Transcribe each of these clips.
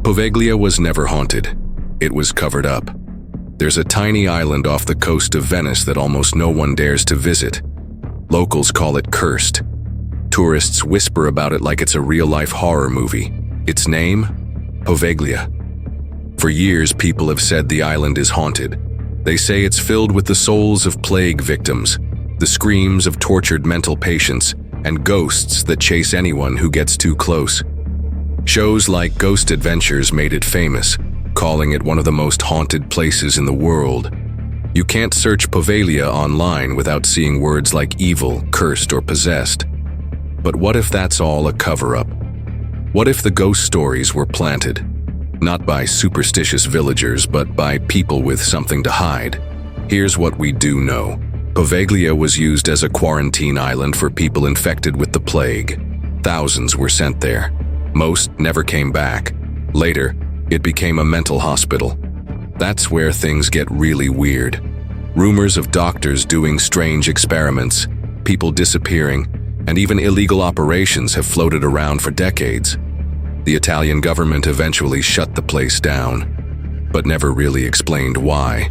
Poveglia was never haunted. It was covered up. There's a tiny island off the coast of Venice that almost no one dares to visit. Locals call it cursed. Tourists whisper about it like it's a real-life horror movie. Its name? Poveglia. For years, people have said the island is haunted. They say it's filled with the souls of plague victims, the screams of tortured mental patients, and ghosts that chase anyone who gets too close. Shows like Ghost Adventures made it famous, calling it one of the most haunted places in the world. You can't search Poveglia online without seeing words like evil, cursed, or possessed. But what if that's all a cover-up? What if the ghost stories were planted? Not by superstitious villagers, but by people with something to hide. Here's what we do know. Poveglia was used as a quarantine island for people infected with the plague. Thousands were sent there. Most never came back. Later, it became a mental hospital. That's where things get really weird. Rumors of doctors doing strange experiments, people disappearing, and even illegal operations have floated around for decades. The Italian government eventually shut the place down, but never really explained why.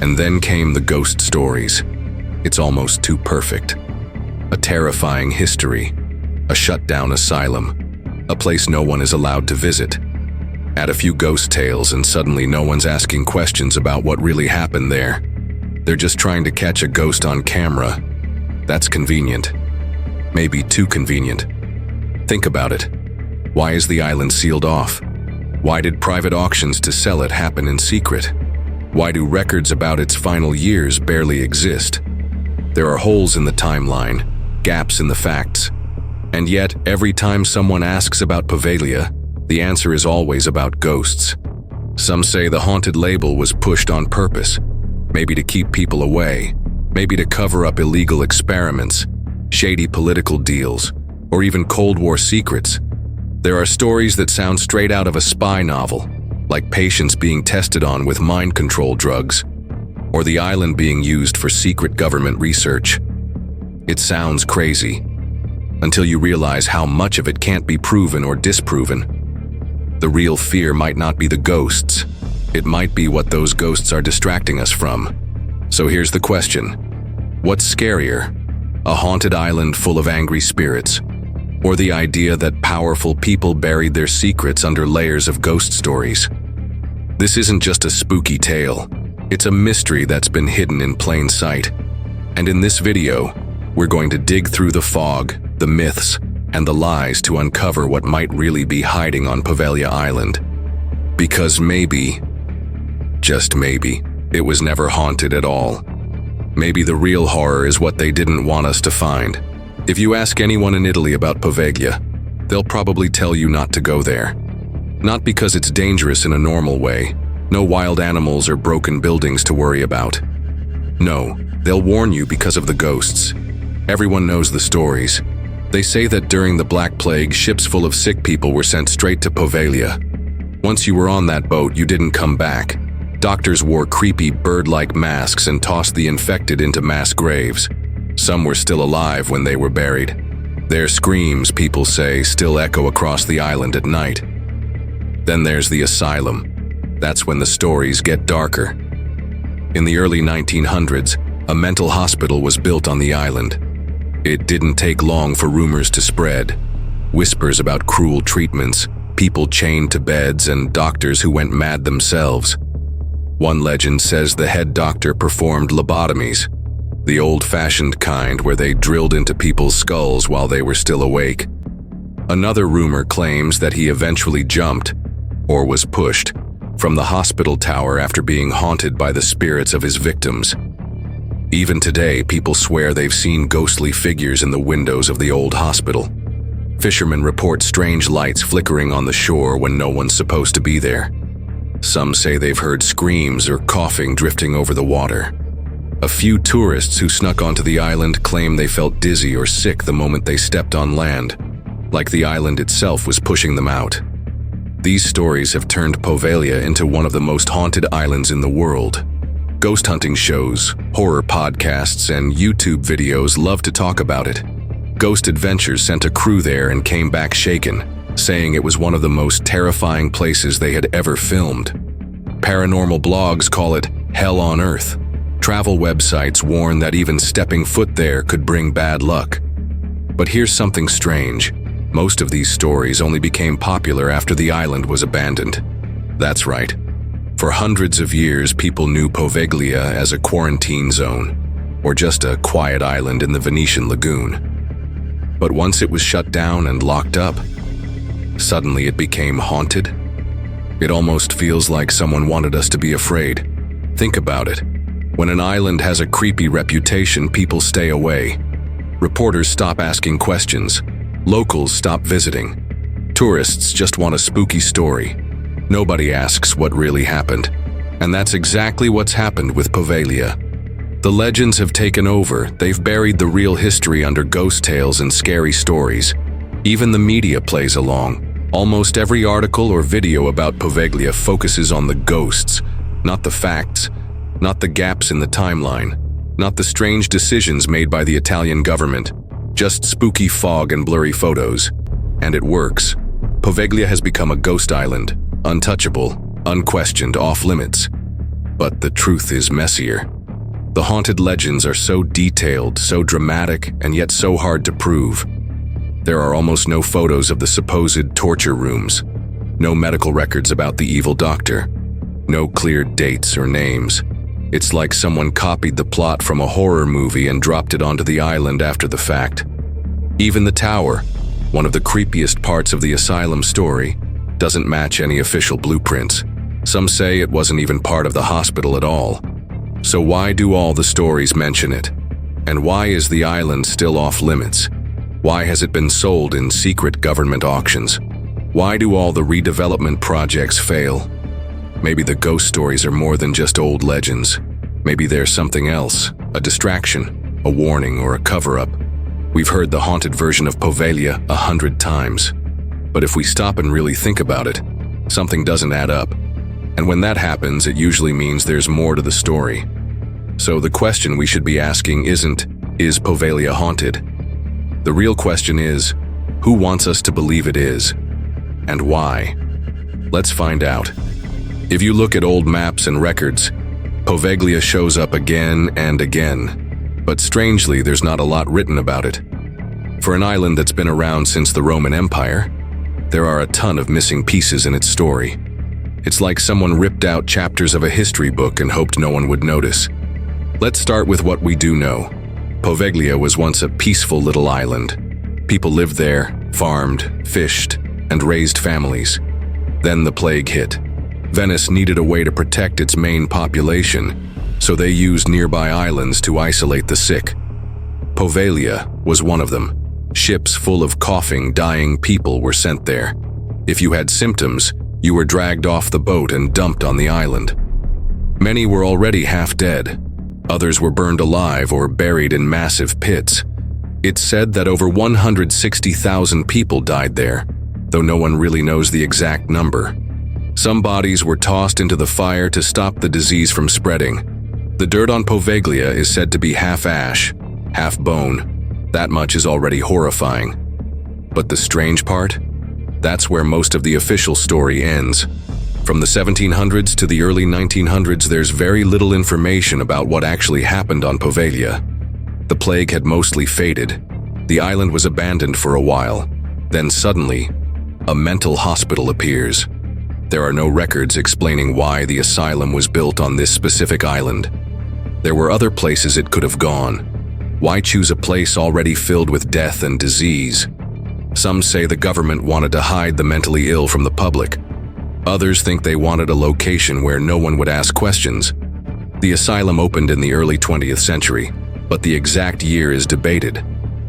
And then came the ghost stories. It's almost too perfect. A terrifying history, a shut-down asylum, a place no one is allowed to visit. Add a few ghost tales and suddenly no one's asking questions about what really happened there. They're just trying to catch a ghost on camera. That's convenient. Maybe too convenient. Think about it. Why is the island sealed off? Why did private auctions to sell it happen in secret? Why do records about its final years barely exist? There are holes in the timeline, gaps in the facts. And yet, every time someone asks about Poveglia, the answer is always about ghosts. Some say the haunted label was pushed on purpose, maybe to keep people away, maybe to cover up illegal experiments, shady political deals, or even Cold War secrets. There are stories that sound straight out of a spy novel, like patients being tested on with mind control drugs, or the island being used for secret government research. It sounds crazy, until you realize how much of it can't be proven or disproven. The real fear might not be the ghosts. It might be what those ghosts are distracting us from. So here's the question. What's scarier? A haunted island full of angry spirits, or the idea that powerful people buried their secrets under layers of ghost stories? This isn't just a spooky tale. It's a mystery that's been hidden in plain sight. And in this video, we're going to dig through the fog, the myths, and the lies to uncover what might really be hiding on Poveglia Island. Because maybe, just maybe, it was never haunted at all. Maybe the real horror is what they didn't want us to find. If you ask anyone in Italy about Poveglia, they'll probably tell you not to go there. Not because it's dangerous in a normal way, no wild animals or broken buildings to worry about. No, they'll warn you because of the ghosts. Everyone knows the stories. They say that during the Black Plague, ships full of sick people were sent straight to Poveglia. Once you were on that boat, you didn't come back. Doctors wore creepy bird-like masks and tossed the infected into mass graves. Some were still alive when they were buried. Their screams, people say, still echo across the island at night. Then there's the asylum. That's when the stories get darker. In the early 1900s, a mental hospital was built on the island. It didn't take long for rumors to spread. Whispers about cruel treatments, people chained to beds, and doctors who went mad themselves. One legend says the head doctor performed lobotomies, the old-fashioned kind where they drilled into people's skulls while they were still awake. Another rumor claims that he eventually jumped, or was pushed, from the hospital tower after being haunted by the spirits of his victims. Even today, people swear they've seen ghostly figures in the windows of the old hospital. Fishermen report strange lights flickering on the shore when no one's supposed to be there. Some say they've heard screams or coughing drifting over the water. A few tourists who snuck onto the island claim they felt dizzy or sick the moment they stepped on land, like the island itself was pushing them out. These stories have turned Poveglia into one of the most haunted islands in the world. Ghost hunting shows, horror podcasts, and YouTube videos love to talk about it. Ghost Adventures sent a crew there and came back shaken. saying it was one of the most terrifying places they had ever filmed. Paranormal blogs call it hell on earth. Travel websites warn that even stepping foot there could bring bad luck. But here's something strange. Most of these stories only became popular after the island was abandoned. That's right. For hundreds of years, people knew Poveglia as a quarantine zone, or just a quiet island in the Venetian lagoon. But once it was shut down and locked up, suddenly it became haunted. It almost feels like someone wanted us to be afraid. Think about it. When an island has a creepy reputation, people stay away. Reporters stop asking questions. Locals stop visiting. Tourists just want a spooky story. Nobody asks what really happened. And that's exactly what's happened with Poveglia. The legends have taken over. They've buried the real history under ghost tales and scary stories. Even the media plays along. Almost every article or video about Poveglia focuses on the ghosts, not the facts, not the gaps in the timeline, not the strange decisions made by the Italian government, just spooky fog and blurry photos. And it works. Poveglia has become a ghost island, untouchable, unquestioned, off-limits. But the truth is messier. The haunted legends are so detailed, so dramatic, and yet so hard to prove. There are almost no photos of the supposed torture rooms, no medical records about the evil doctor, no clear dates or names. It's like someone copied the plot from a horror movie and dropped it onto the island after the fact. Even the tower, one of the creepiest parts of the asylum story, doesn't match any official blueprints. Some say it wasn't even part of the hospital at all. So why do all the stories mention it? And why is the island still off limits? Why has it been sold in secret government auctions? Why do all the redevelopment projects fail? Maybe the ghost stories are more than just old legends. Maybe they're something else, a distraction, a warning, or a cover-up. We've heard the haunted version of Poveglia 100 times. But if we stop and really think about it, something doesn't add up. And when that happens, it usually means there's more to the story. So the question we should be asking isn't, is Poveglia haunted? The real question is, who wants us to believe it is? And why? Let's find out. If you look at old maps and records, Poveglia shows up again and again. But strangely, there's not a lot written about it. For an island that's been around since the Roman Empire, there are a ton of missing pieces in its story. It's like someone ripped out chapters of a history book and hoped no one would notice. Let's start with what we do know. Poveglia was once a peaceful little island. People lived there, farmed, fished, and raised families. Then the plague hit. Venice needed a way to protect its main population, so they used nearby islands to isolate the sick. Poveglia was one of them. Ships full of coughing, dying people were sent there. If you had symptoms, you were dragged off the boat and dumped on the island. Many were already half dead. Others were burned alive or buried in massive pits. It's said that over 160,000 people died there, though no one really knows the exact number. Some bodies were tossed into the fire to stop the disease from spreading. The dirt on Poveglia is said to be half ash, half bone. That much is already horrifying. But the strange part? That's where most of the official story ends. From the 1700s to the early 1900s, there's very little information about what actually happened on Poveglia. The plague had mostly faded. The island was abandoned for a while. Then suddenly, a mental hospital appears. There are no records explaining why the asylum was built on this specific island. There were other places it could have gone. Why choose a place already filled with death and disease? Some say the government wanted to hide the mentally ill from the public. Others think they wanted a location where no one would ask questions. The asylum opened in the early 20th century, but the exact year is debated.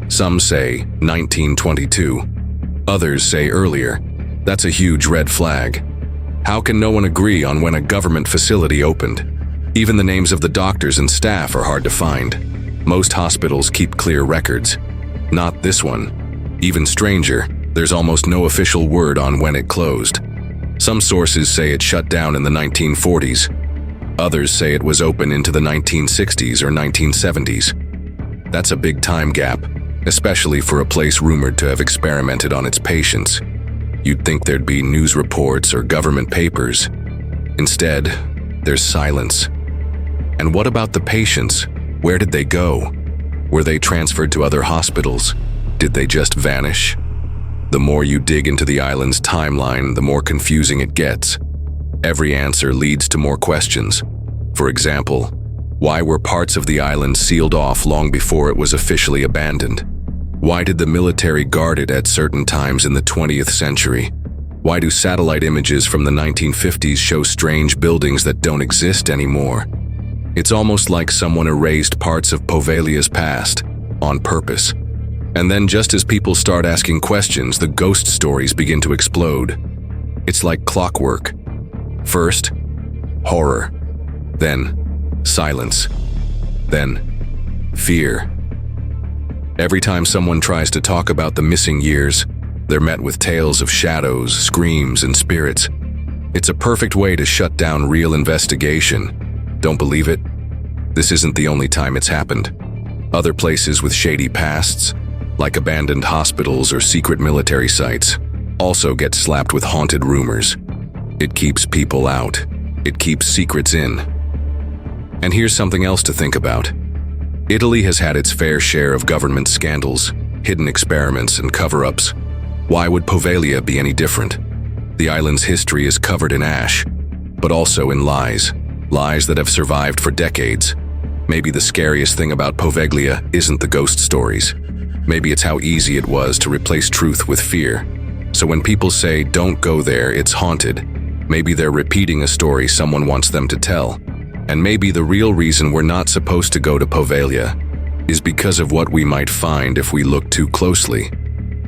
Some say 1922. Others say earlier. That's a huge red flag. How can no one agree on when a government facility opened? Even the names of the doctors and staff are hard to find. Most hospitals keep clear records. Not this one. Even stranger, there's almost no official word on when it closed. Some sources say it shut down in the 1940s. Others say it was open into the 1960s or 1970s. That's a big time gap, especially for a place rumored to have experimented on its patients. You'd think there'd be news reports or government papers. Instead, there's silence. And what about the patients? Where did they go? Were they transferred to other hospitals? Did they just vanish? The more you dig into the island's timeline, the more confusing it gets. Every answer leads to more questions. For example, why were parts of the island sealed off long before it was officially abandoned? Why did the military guard it at certain times in the 20th century? Why do satellite images from the 1950s show strange buildings that don't exist anymore? It's almost like someone erased parts of Poveglia's past, on purpose. And then just as people start asking questions, the ghost stories begin to explode. It's like clockwork. First, horror. Then, silence. Then, fear. Every time someone tries to talk about the missing years, they're met with tales of shadows, screams, and spirits. It's a perfect way to shut down real investigation. Don't believe it? This isn't the only time it's happened. Other places with shady pasts, like abandoned hospitals or secret military sites, also get slapped with haunted rumors. It keeps people out. It keeps secrets in. And here's something else to think about. Italy has had its fair share of government scandals, hidden experiments, and cover-ups. Why would Poveglia be any different? The island's history is covered in ash, but also in lies. Lies that have survived for decades. Maybe the scariest thing about Poveglia isn't the ghost stories. Maybe it's how easy it was to replace truth with fear. So when people say, "Don't go there, it's haunted," maybe they're repeating a story someone wants them to tell. And maybe the real reason we're not supposed to go to Poveglia is because of what we might find if we look too closely.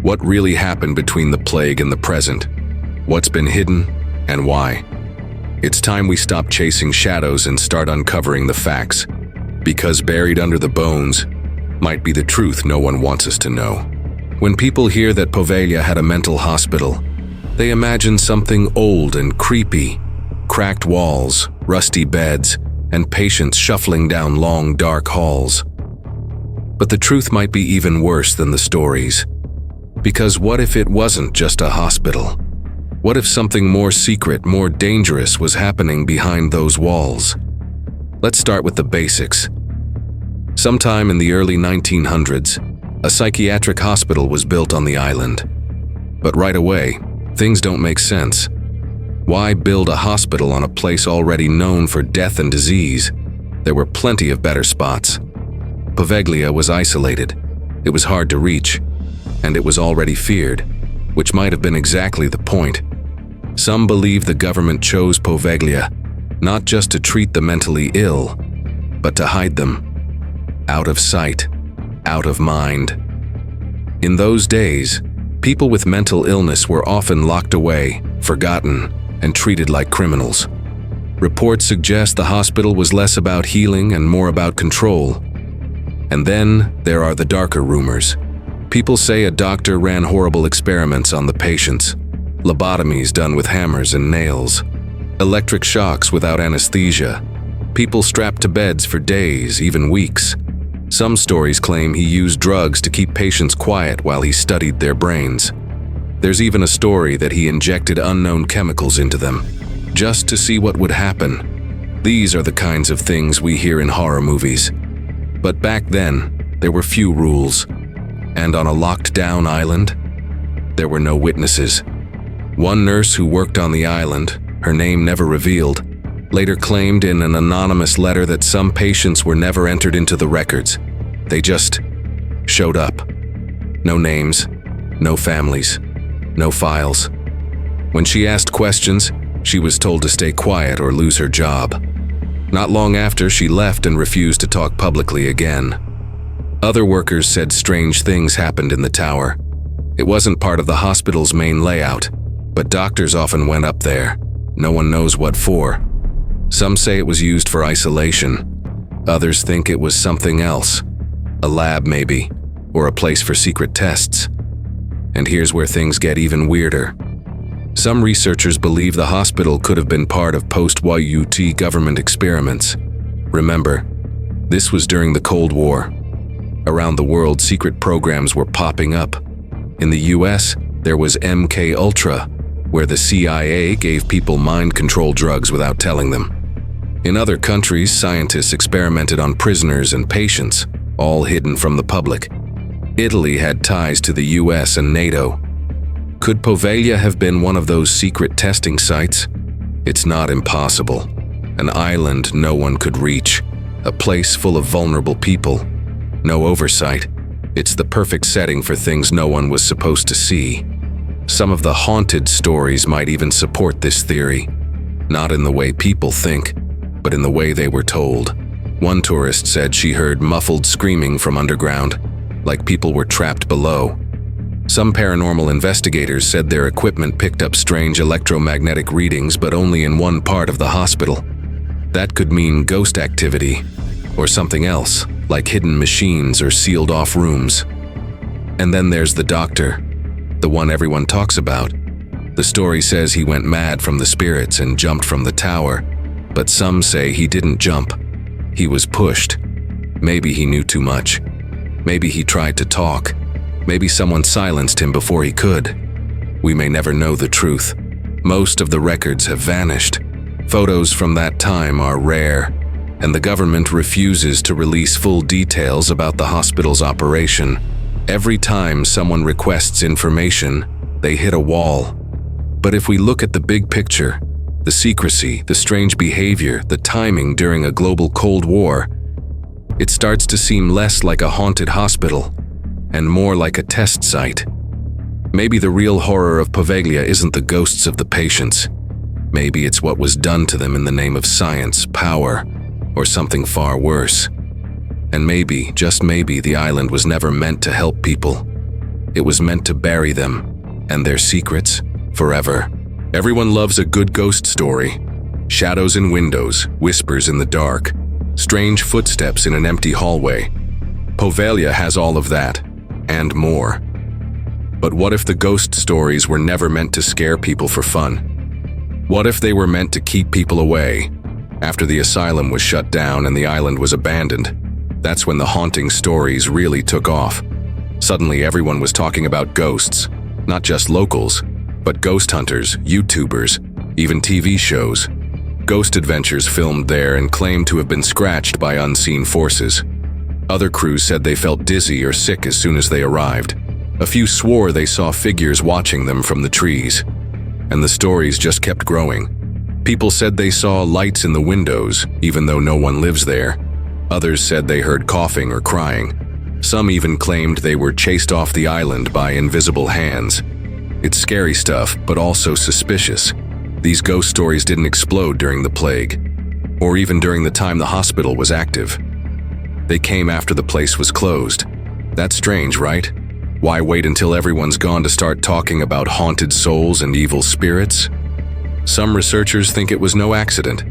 What really happened between the plague and the present? What's been hidden, and why? It's time we stop chasing shadows and start uncovering the facts, because buried under the bones might be the truth no one wants us to know. When people hear that Poveglia had a mental hospital, they imagine something old and creepy, cracked walls, rusty beds, and patients shuffling down long, dark halls. But the truth might be even worse than the stories. Because what if it wasn't just a hospital? What if something more secret, more dangerous was happening behind those walls? Let's start with the basics. Sometime in the early 1900s, a psychiatric hospital was built on the island. But right away, things don't make sense. Why build a hospital on a place already known for death and disease? There were plenty of better spots. Poveglia was isolated. It was hard to reach, and it was already feared, which might have been exactly the point. Some believe the government chose Poveglia not just to treat the mentally ill, but to hide them. Out of sight, out of mind. In those days, people with mental illness were often locked away, forgotten, and treated like criminals. Reports suggest the hospital was less about healing and more about control. And then there are the darker rumors. People say a doctor ran horrible experiments on the patients, lobotomies done with hammers and nails, electric shocks without anesthesia, people strapped to beds for days, even weeks. Some stories claim he used drugs to keep patients quiet while he studied their brains. There's even a story that he injected unknown chemicals into them, just to see what would happen. These are the kinds of things we hear in horror movies. But back then, there were few rules. And on a locked-down island, there were no witnesses. One nurse who worked on the island, her name never revealed, later claimed in an anonymous letter that some patients were never entered into the records. They just showed up. No names, no families, no files. When she asked questions, she was told to stay quiet or lose her job. Not long after, she left and refused to talk publicly again. Other workers said strange things happened in the tower. It wasn't part of the hospital's main layout, but doctors often went up there. No one knows what for. Some say it was used for isolation. Others think it was something else. A lab maybe, or a place for secret tests. And here's where things get even weirder. Some researchers believe the hospital could have been part of post-War government experiments. Remember, this was during the Cold War. Around the world, secret programs were popping up. In the US, There was MK Ultra, where the CIA gave people mind-control drugs without telling them. In other countries, scientists experimented on prisoners and patients, all hidden from the public. Italy had ties to the US and NATO. Could Poveglia have been one of those secret testing sites? It's not impossible. An island no one could reach, a place full of vulnerable people. No oversight. It's the perfect setting for things no one was supposed to see. Some of the haunted stories might even support this theory. Not in the way people think, but in the way they were told. One tourist said she heard muffled screaming from underground, like people were trapped below. Some paranormal investigators said their equipment picked up strange electromagnetic readings, but only in one part of the hospital. That could mean ghost activity, or something else, like hidden machines or sealed-off rooms. And then there's the doctor, the one everyone talks about. The story says he went mad from the spirits and jumped from the tower, but some say he didn't jump. He was pushed. Maybe he knew too much. Maybe he tried to talk. Maybe someone silenced him before he could. We may never know the truth. Most of the records have vanished. Photos from that time are rare, and the government refuses to release full details about the hospital's operation. Every time someone requests information, they hit a wall. But if we look at the big picture, the secrecy, the strange behavior, the timing during a global Cold War, it starts to seem less like a haunted hospital and more like a test site. Maybe the real horror of Poveglia isn't the ghosts of the patients. Maybe it's what was done to them in the name of science, power, or something far worse. And maybe, just maybe, the island was never meant to help people. It was meant to bury them and their secrets forever. Everyone loves a good ghost story. Shadows in windows, whispers in the dark, strange footsteps in an empty hallway. Poveglia has all of that, and more. But what if the ghost stories were never meant to scare people for fun? What if they were meant to keep people away? After the asylum was shut down and the island was abandoned, that's when the haunting stories really took off. Suddenly everyone was talking about ghosts, not just locals, but ghost hunters, YouTubers, even TV shows. Ghost adventures filmed there and claimed to have been scratched by unseen forces. Other crews said they felt dizzy or sick as soon as they arrived. A few swore they saw figures watching them from the trees. And the stories just kept growing. People said they saw lights in the windows, even though no one lives there. Others said they heard coughing or crying. Some even claimed they were chased off the island by invisible hands. It's scary stuff, but also suspicious. These ghost stories didn't explode during the plague, or even during the time the hospital was active. They came after the place was closed. That's strange, right? Why wait until everyone's gone to start talking about haunted souls and evil spirits? Some researchers think it was no accident.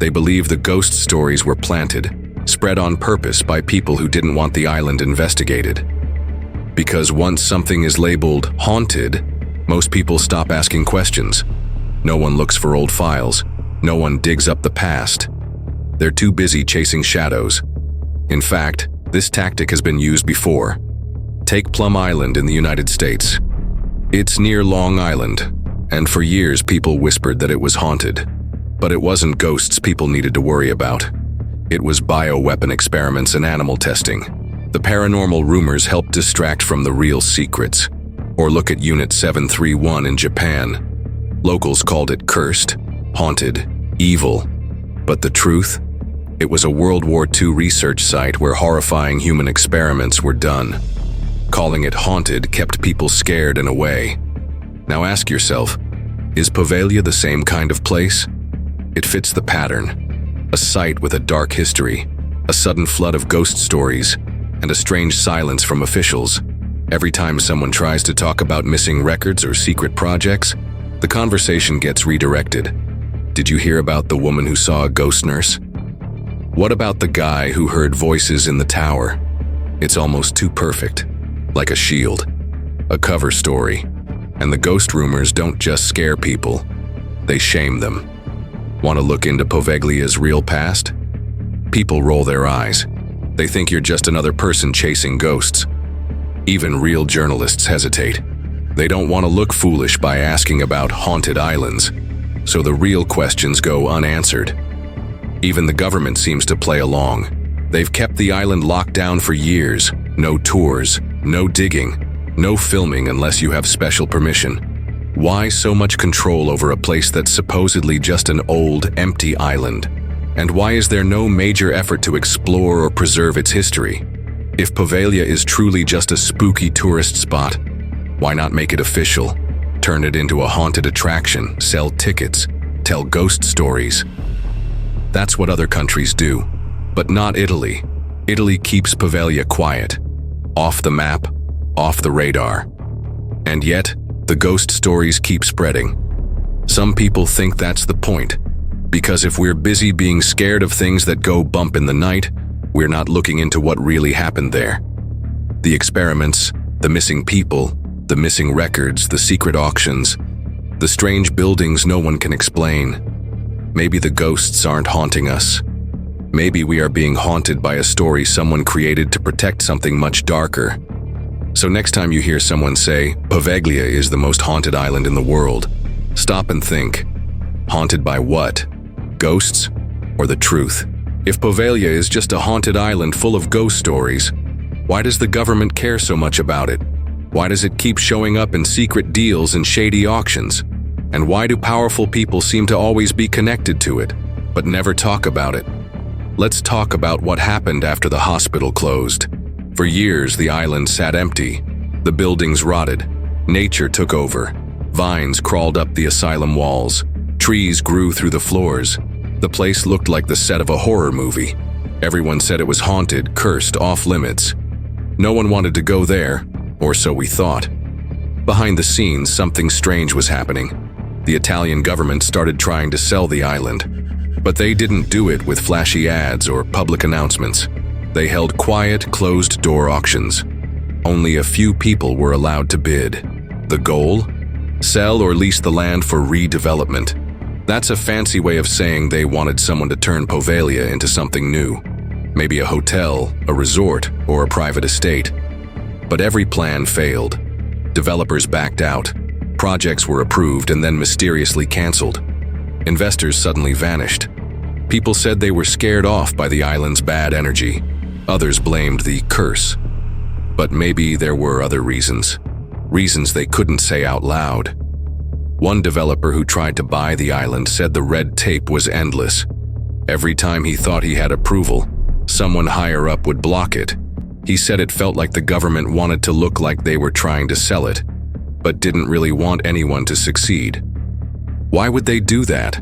They believe the ghost stories were planted, spread on purpose by people who didn't want the island investigated. Because once something is labeled haunted, most people stop asking questions. No one looks for old files. No one digs up the past. They're too busy chasing shadows. In fact, this tactic has been used before. Take Plum Island in the United States. It's near Long Island, and for years people whispered that it was haunted. But it wasn't ghosts people needed to worry about. It was bioweapon experiments and animal testing. The paranormal rumors helped distract from the real secrets. Or look at Unit 731 in Japan. Locals called it cursed, haunted, evil. But the truth? It was a World War II research site where horrifying human experiments were done. Calling it haunted kept people scared and away. Now ask yourself, is Poveglia the same kind of place? It fits the pattern. A site with a dark history, a sudden flood of ghost stories, and a strange silence from officials. Every time someone tries to talk about missing records or secret projects, the conversation gets redirected. Did you hear about the woman who saw a ghost nurse? What about the guy who heard voices in the tower? It's almost too perfect, like a shield, a cover story. And the ghost rumors don't just scare people, they shame them. Want to look into Poveglia's real past? People roll their eyes. They think you're just another person chasing ghosts. Even real journalists hesitate. They don't want to look foolish by asking about haunted islands, so the real questions go unanswered. Even the government seems to play along. They've kept the island locked down for years. No tours, no digging, no filming unless you have special permission. Why so much control over a place that's supposedly just an old, empty island? And why is there no major effort to explore or preserve its history? If Poveglia is truly just a spooky tourist spot, why not make it official? Turn it into a haunted attraction, sell tickets, tell ghost stories. That's what other countries do, but not Italy. Italy keeps Poveglia quiet, off the map, off the radar. And yet, the ghost stories keep spreading. Some people think that's the point, because if we're busy being scared of things that go bump in the night, we're not looking into what really happened there. The experiments, the missing people, the missing records, the secret auctions, the strange buildings no one can explain. Maybe the ghosts aren't haunting us. Maybe we are being haunted by a story someone created to protect something much darker. So next time you hear someone say, Poveglia is the most haunted island in the world, stop and think. Haunted by what? Ghosts or the truth? If Poveglia is just a haunted island full of ghost stories, why does the government care so much about it? Why does it keep showing up in secret deals and shady auctions? And why do powerful people seem to always be connected to it, but never talk about it? Let's talk about what happened after the hospital closed. For years, the island sat empty. The buildings rotted. Nature took over. Vines crawled up the asylum walls. Trees grew through the floors. The place looked like the set of a horror movie. Everyone said it was haunted, cursed, off limits. No one wanted to go there, or so we thought. Behind the scenes, something strange was happening. The Italian government started trying to sell the island, but they didn't do it with flashy ads or public announcements. They held quiet, closed-door auctions. Only a few people were allowed to bid. The goal? Sell or lease the land for redevelopment. That's a fancy way of saying they wanted someone to turn Poveglia into something new. Maybe a hotel, a resort, or a private estate. But every plan failed. Developers backed out. Projects were approved and then mysteriously canceled. Investors suddenly vanished. People said they were scared off by the island's bad energy. Others blamed the curse. But maybe there were other reasons. Reasons they couldn't say out loud. One developer who tried to buy the island said the red tape was endless. Every time he thought he had approval, someone higher up would block it. He said it felt like the government wanted to look like they were trying to sell it, but didn't really want anyone to succeed. Why would they do that?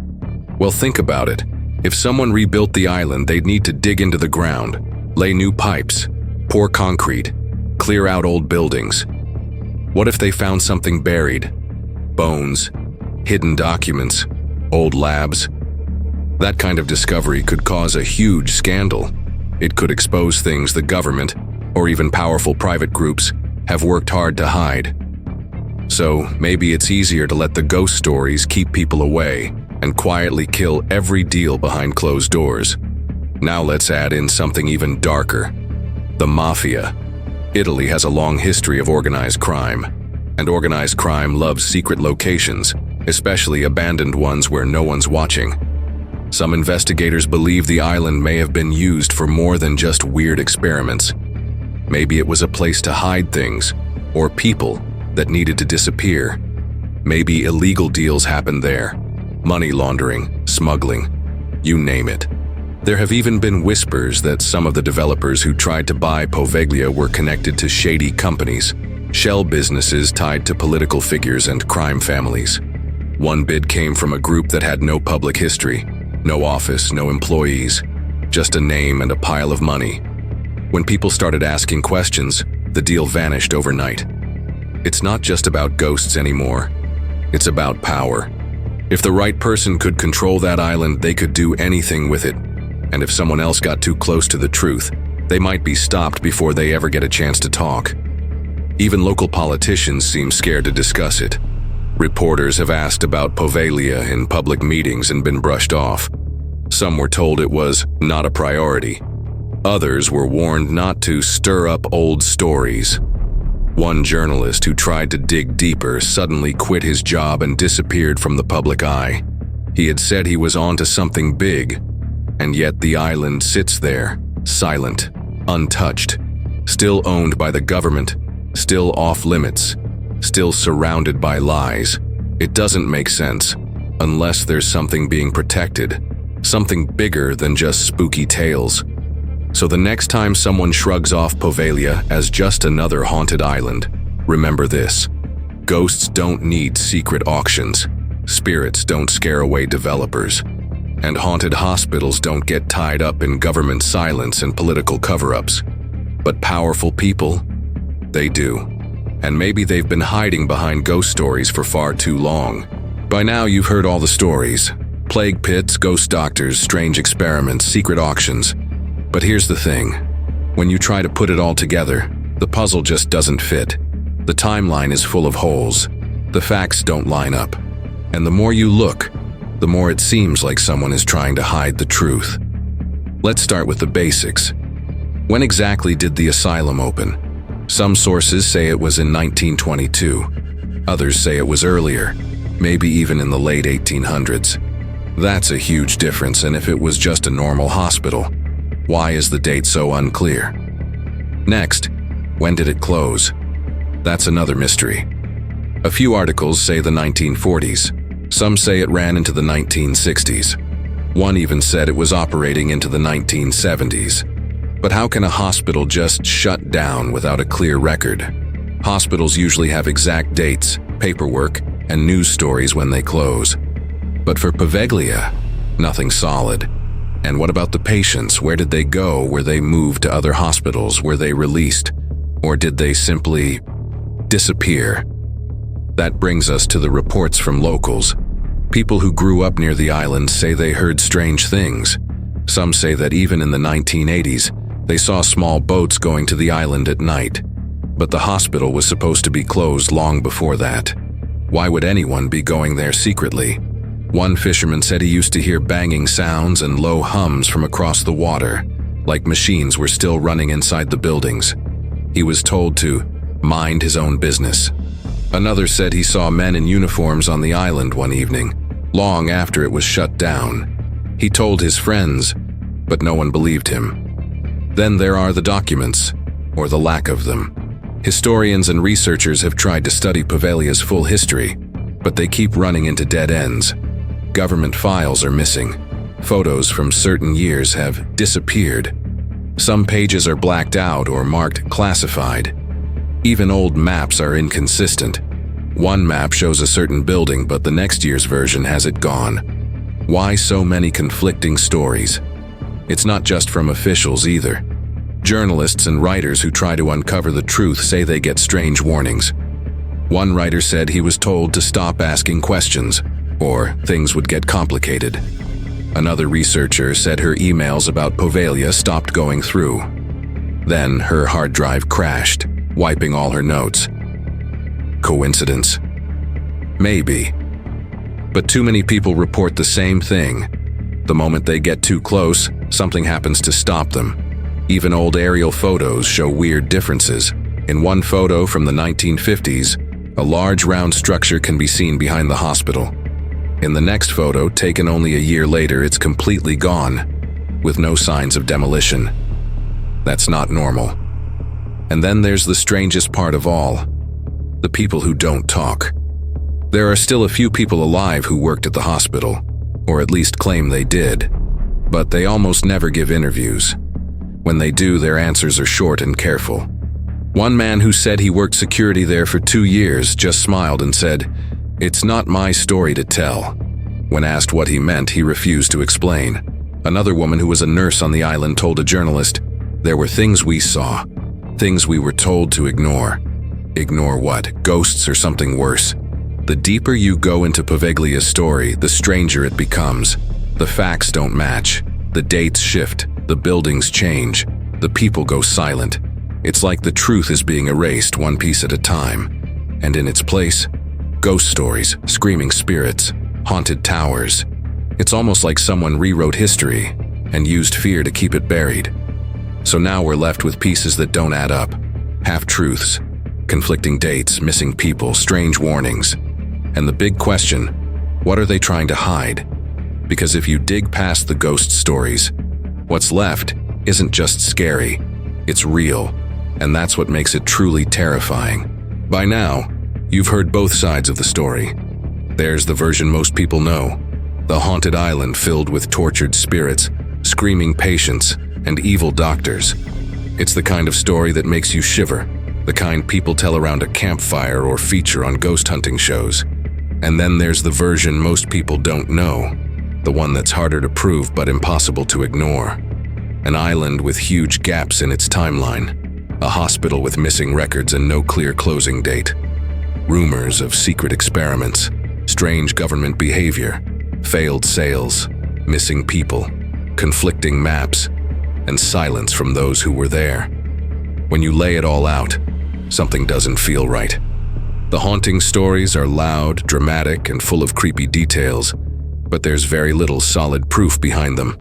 Well, think about it. If someone rebuilt the island, they'd need to dig into the ground, lay new pipes, pour concrete, clear out old buildings. What if they found something buried? Bones, hidden documents, old labs. That kind of discovery could cause a huge scandal. It could expose things the government, or even powerful private groups, have worked hard to hide. So maybe it's easier to let the ghost stories keep people away and quietly kill every deal behind closed doors. Now let's add in something even darker. The mafia. Italy has a long history of organized crime. And organized crime loves secret locations, especially abandoned ones where no one's watching. Some investigators believe the island may have been used for more than just weird experiments. Maybe it was a place to hide things, or people that needed to disappear. Maybe illegal deals happened there. Money laundering, smuggling, you name it. There have even been whispers that some of the developers who tried to buy Poveglia were connected to shady companies, shell businesses tied to political figures and crime families. One bid came from a group that had no public history, no office, no employees, just a name and a pile of money. When people started asking questions, the deal vanished overnight. It's not just about ghosts anymore. It's about power. If the right person could control that island, they could do anything with it. And if someone else got too close to the truth, they might be stopped before they ever get a chance to talk. Even local politicians seem scared to discuss it. Reporters have asked about Poveglia in public meetings and been brushed off. Some were told it was not a priority. Others were warned not to stir up old stories. One journalist who tried to dig deeper suddenly quit his job and disappeared from the public eye. He had said he was onto something big, and yet the island sits there, silent, untouched, still owned by the government, still off limits, still surrounded by lies. It doesn't make sense, unless there's something being protected, something bigger than just spooky tales. So the next time someone shrugs off Poveglia as just another haunted island, remember this: ghosts don't need secret auctions, spirits don't scare away developers, and haunted hospitals don't get tied up in government silence and political cover-ups. But powerful people, they do. And maybe they've been hiding behind ghost stories for far too long. By now you've heard all the stories: plague pits, ghost doctors, strange experiments, secret auctions. But here's the thing: when you try to put it all together, the puzzle just doesn't fit. The timeline is full of holes. The facts don't line up. And the more you look, the more it seems like someone is trying to hide the truth. Let's start with the basics. When exactly did the asylum open? Some sources say it was in 1922. Others say it was earlier, maybe even in the late 1800s. That's a huge difference, and if it was just a normal hospital, why is the date so unclear? Next, when did it close? That's another mystery. A few articles say the 1940s. Some say it ran into the 1960s. One even said it was operating into the 1970s. But how can a hospital just shut down without a clear record? Hospitals usually have exact dates, paperwork, and news stories when they close. But for Poveglia, nothing solid. And what about the patients? Where did they go? Were they moved to other hospitals? Were they released? Or did they simply disappear? That brings us to the reports from locals. People who grew up near the island say they heard strange things. Some say that even in the 1980s, they saw small boats going to the island at night. But the hospital was supposed to be closed long before that. Why would anyone be going there secretly? One fisherman said he used to hear banging sounds and low hums from across the water, like machines were still running inside the buildings. He was told to mind his own business. Another said he saw men in uniforms on the island one evening, long after it was shut down. He told his friends, but no one believed him. Then there are the documents, or the lack of them. Historians and researchers have tried to study Poveglia's full history, but they keep running into dead ends. Government files are missing. Photos from certain years have disappeared. Some pages are blacked out or marked classified. Even old maps are inconsistent. One map shows a certain building, but the next year's version has it gone. Why so many conflicting stories? It's not just from officials either. Journalists and writers who try to uncover the truth say they get strange warnings. One writer said he was told to stop asking questions, or things would get complicated. Another researcher said her emails about Poveglia stopped going through. Then her hard drive crashed, wiping all her notes. Coincidence? Maybe. But too many people report the same thing. The moment they get too close, something happens to stop them. Even old aerial photos show weird differences. In one photo from the 1950s, a large round structure can be seen behind the hospital. In the next photo, taken only a year later, it's completely gone, with no signs of demolition. That's not normal. And then there's the strangest part of all: the people who don't talk. There are still a few people alive who worked at the hospital, or at least claim they did, but they almost never give interviews. When they do, their answers are short and careful. One man who said he worked security there for 2 years just smiled and said, "It's not my story to tell." When asked what he meant, he refused to explain. Another woman who was a nurse on the island told a journalist, "There were things we saw, things we were told to ignore." Ignore what? Ghosts or something worse? The deeper you go into Poveglia's story, the stranger it becomes. The facts don't match. The dates shift. The buildings change. The people go silent. It's like the truth is being erased one piece at a time. And in its place, ghost stories, screaming spirits, haunted towers. It's almost like someone rewrote history and used fear to keep it buried. So now we're left with pieces that don't add up. Half-truths, conflicting dates, missing people, strange warnings. And the big question, what are they trying to hide? Because if you dig past the ghost stories, what's left isn't just scary, it's real, and that's what makes it truly terrifying. By now, you've heard both sides of the story. There's the version most people know, the haunted island filled with tortured spirits, screaming patients, and evil doctors. It's the kind of story that makes you shiver, the kind people tell around a campfire or feature on ghost hunting shows. And then there's the version most people don't know, the one that's harder to prove but impossible to ignore. An island with huge gaps in its timeline, a hospital with missing records and no clear closing date. Rumors of secret experiments, strange government behavior, failed sales, missing people, conflicting maps, and silence from those who were there. When you lay it all out, something doesn't feel right. The haunting stories are loud, dramatic, and full of creepy details, but there's very little solid proof behind them.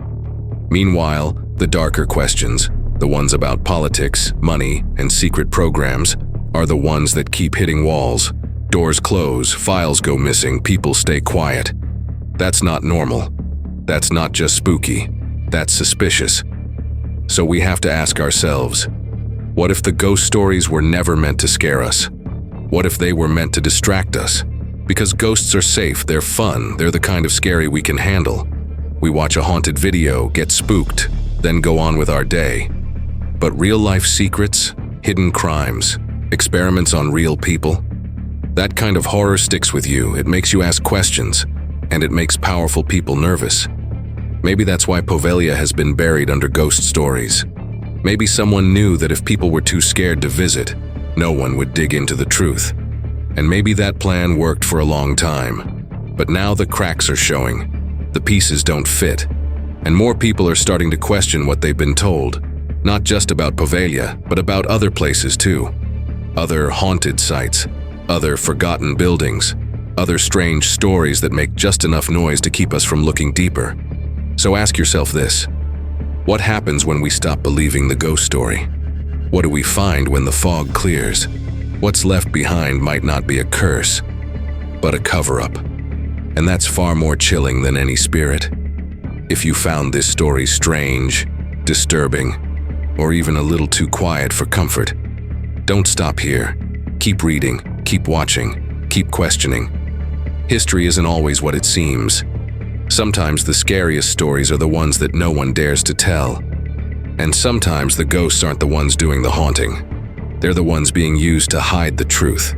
Meanwhile, the darker questions, the ones about politics, money, and secret programs, are the ones that keep hitting walls. Doors close, files go missing, people stay quiet. That's not normal. That's not just spooky. That's suspicious. So we have to ask ourselves, what if the ghost stories were never meant to scare us? What if they were meant to distract us? Because ghosts are safe, they're fun, they're the kind of scary we can handle. We watch a haunted video, get spooked, then go on with our day. But real-life secrets, hidden crimes, experiments on real people, that kind of horror sticks with you. It makes you ask questions, and it makes powerful people nervous. Maybe that's why Poveglia has been buried under ghost stories. Maybe someone knew that if people were too scared to visit, no one would dig into the truth. And maybe that plan worked for a long time. But now the cracks are showing. The pieces don't fit. And more people are starting to question what they've been told. Not just about Poveglia, but about other places too. Other haunted sites, other forgotten buildings, other strange stories that make just enough noise to keep us from looking deeper. So ask yourself this: what happens when we stop believing the ghost story? What do we find when the fog clears? What's left behind might not be a curse, but a cover-up. And that's far more chilling than any spirit. If you found this story strange, disturbing, or even a little too quiet for comfort, don't stop here. Keep reading, keep watching, keep questioning. History isn't always what it seems. Sometimes the scariest stories are the ones that no one dares to tell. And sometimes the ghosts aren't the ones doing the haunting. They're the ones being used to hide the truth.